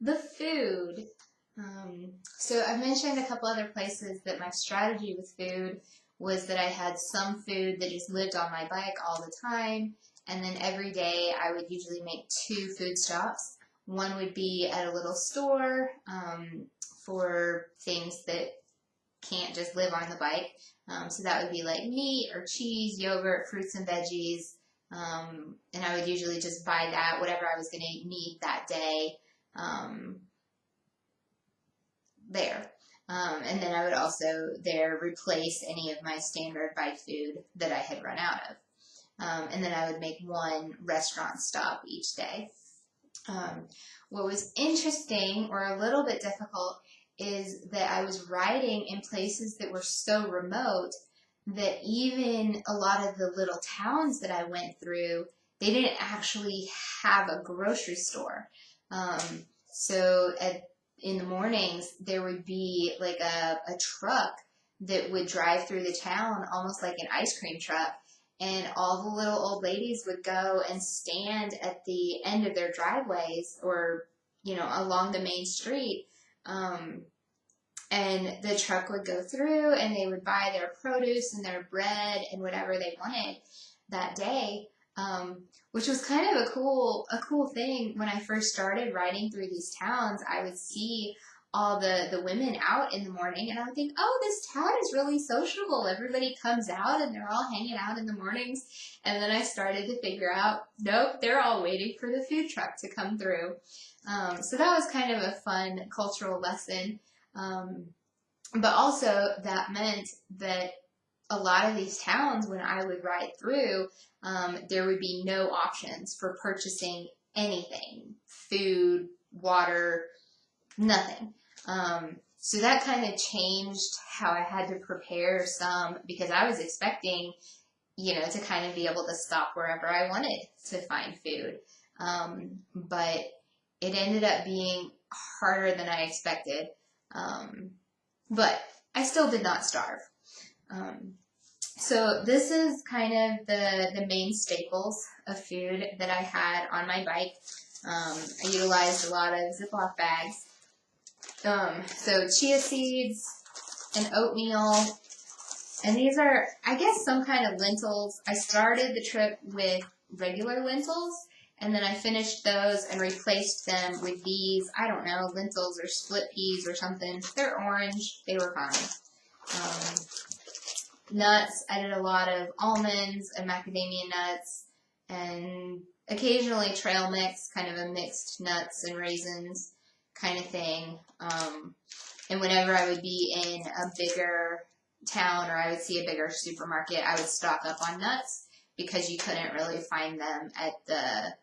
The food. So I've mentioned a couple other places that my strategy with food was that I had some food that just lived on my bike all the time, and then every day I would usually make two food stops. One would be at a little store for things that can't just live on the bike. So that would be like meat or cheese, yogurt, fruits and veggies. And I would usually just buy that, whatever I was going to need that day, um, there. And then I would also there replace any of my standard bike food that I had run out of. And then I would make one restaurant stop each day. Um, what was interesting or a little bit difficult is that I was riding in places that were so remote that even a lot of the little towns that I went through, they didn't actually have a grocery store. Um, so in the mornings, there would be like a truck that would drive through the town almost like an ice cream truck, and all the little old ladies would go and stand at the end of their driveways or, along the main street. Um, and the truck would go through and they would buy their produce and their bread and whatever they wanted that day. Which was kind of a cool thing. When I first started riding through these towns, I would see all the women out in the morning, and I would think, oh, this town is really sociable. Everybody comes out and they're all hanging out in the mornings. And then I started to figure out, nope, they're all waiting for the food truck to come through. So that was kind of a fun cultural lesson. But also that meant that a lot of these towns, when I would ride through, there would be no options for purchasing anything, food, water, nothing. So that kind of changed how I had to prepare some, because I was expecting, to kind of be able to stop wherever I wanted to find food. But it ended up being harder than I expected. But I still did not starve. So this is kind of the main staples of food that I had on my bike. I utilized a lot of Ziploc bags. So chia seeds and oatmeal, and these are, I guess, some kind of lentils. I started the trip with regular lentils, and then I finished those and replaced them with these, I don't know, lentils or split peas or something. They're orange. They were fine. Nuts, I did a lot of almonds and macadamia nuts, and occasionally trail mix, kind of a mixed nuts and raisins kind of thing. And whenever I would be in a bigger town or I would see a bigger supermarket, I would stock up on nuts because you couldn't really find them at the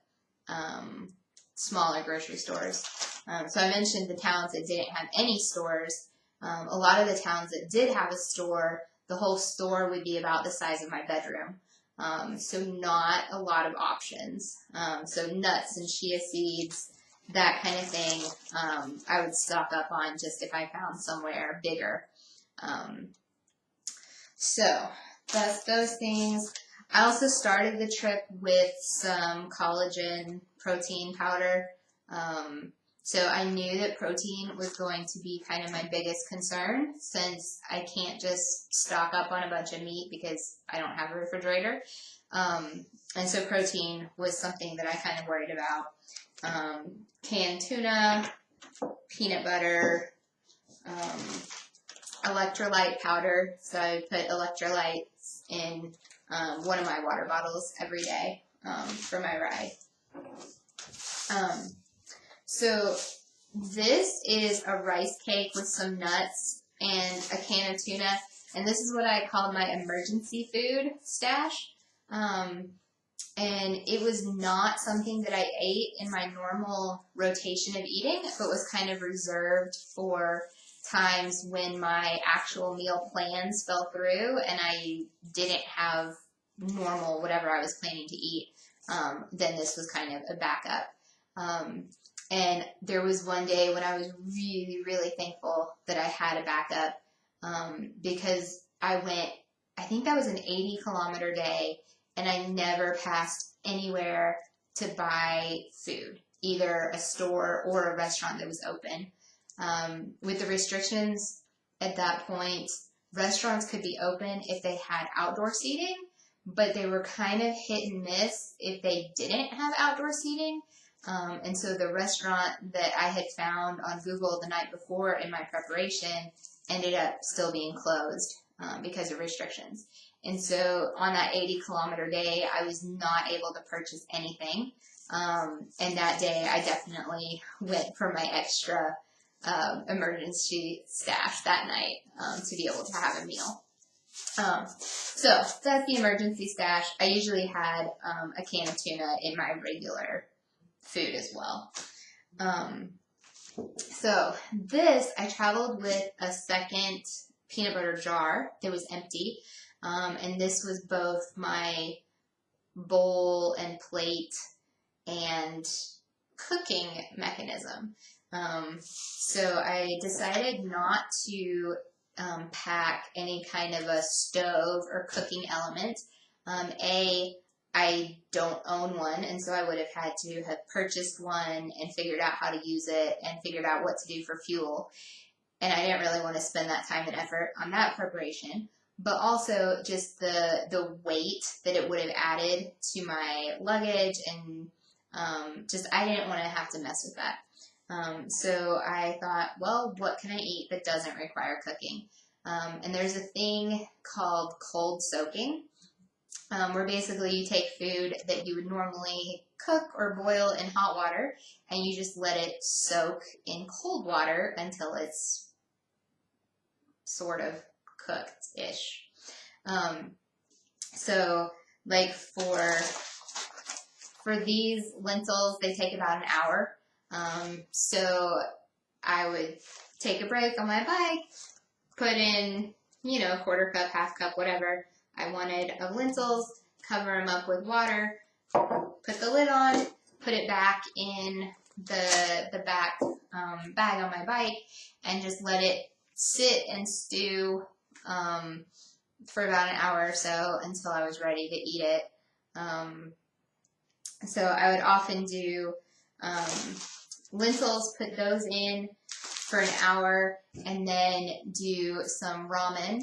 smaller grocery stores. So I mentioned the towns that didn't have any stores. A lot of the towns that did have a store, the whole store would be about the size of my bedroom. So not a lot of options. So nuts and chia seeds, that kind of thing, I would stock up on just if I found somewhere bigger. So that's those things. I also started the trip with some collagen protein powder. So I knew that protein was going to be kind of my biggest concern, since I can't just stock up on a bunch of meat because I don't have a refrigerator. And so protein was something that I kind of worried about. Canned tuna, peanut butter, electrolyte powder. So I put electrolytes in one of my water bottles every day for my ride. So this is a rice cake with some nuts and a can of tuna, and this is what I call my emergency food stash. And it was not something that I ate in my normal rotation of eating, but was kind of reserved for times when my actual meal plans fell through and I didn't have normal whatever I was planning to eat. Then this was kind of a backup. And there was one day when I was really, really thankful that I had a backup, because I think that was an 80-kilometer day, and I never passed anywhere to buy food, either a store or a restaurant that was open. With the restrictions at that point, restaurants could be open if they had outdoor seating, but they were kind of hit and miss if they didn't have outdoor seating. And so the restaurant that I had found on Google the night before in my preparation ended up still being closed because of restrictions. And so on that 80-kilometer day, I was not able to purchase anything. And that day, I definitely went for my extra emergency stash that night to be able to have a meal. So that's the emergency stash. I usually had a can of tuna in my regular food as well. So this, I traveled with a second peanut butter jar that was empty. And this was both my bowl and plate and cooking mechanism. So I decided not to pack any kind of a stove or cooking element. I don't own one, and so I would have had to have purchased one and figured out how to use it and figured out what to do for fuel. And I didn't really want to spend that time and effort on that preparation. But also just the weight that it would have added to my luggage, and just I didn't want to have to mess with that. So I thought, well, what can I eat that doesn't require cooking? And there's a thing called cold soaking, where basically you take food that you would normally cook or boil in hot water, and you just let it soak in cold water until it's sort of cooked-ish. So like for these lentils, they take about an hour. So I would take a break on my bike, put in, a quarter cup, half cup, whatever I wanted of lentils, cover them up with water, put the lid on, put it back in the back bag on my bike, and just let it sit and stew for about an hour or so until I was ready to eat it. So I would often do lentils, put those in for an hour, and then do some ramen,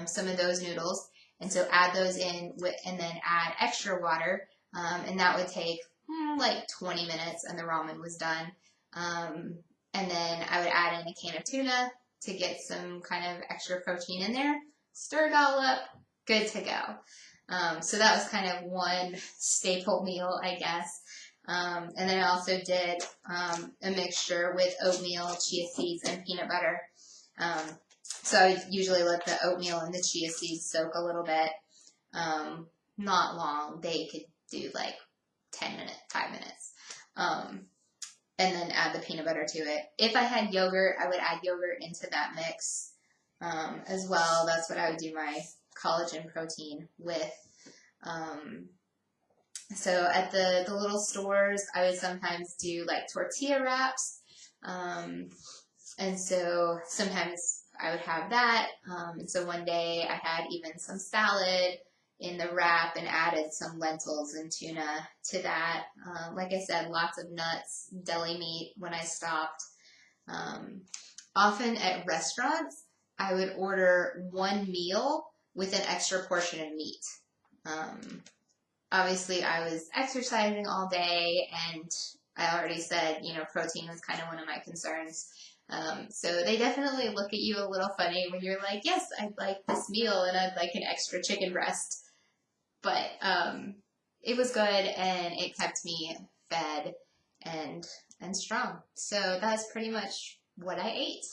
some of those noodles. And so add those in and then add extra water, and that would take like 20 minutes, and the ramen was done. And then I would add in a can of tuna to get some kind of extra protein in there, stir it all up, good to go. So that was kind of one staple meal, I guess. And then I also did a mixture with oatmeal, chia seeds, and peanut butter. So I usually let the oatmeal and the chia seeds soak a little bit. Not long. They could do like 10 minutes, 5 minutes. And then add the peanut butter to it. If I had yogurt, I would add yogurt into that mix as well. That's what I would do my collagen protein with. So at the little stores, I would sometimes do like tortilla wraps. And so sometimes I would have that. And so one day I had even some salad in the wrap and added some lentils and tuna to that. Like I said, lots of nuts, deli meat when I stopped. Often at restaurants, I would order one meal with an extra portion of meat. Obviously, I was exercising all day, and I already said, protein was kind of one of my concerns. So they definitely look at you a little funny when you're like, yes, I'd like this meal and I'd like an extra chicken breast. But it was good, and it kept me fed and strong. So that's pretty much what I ate.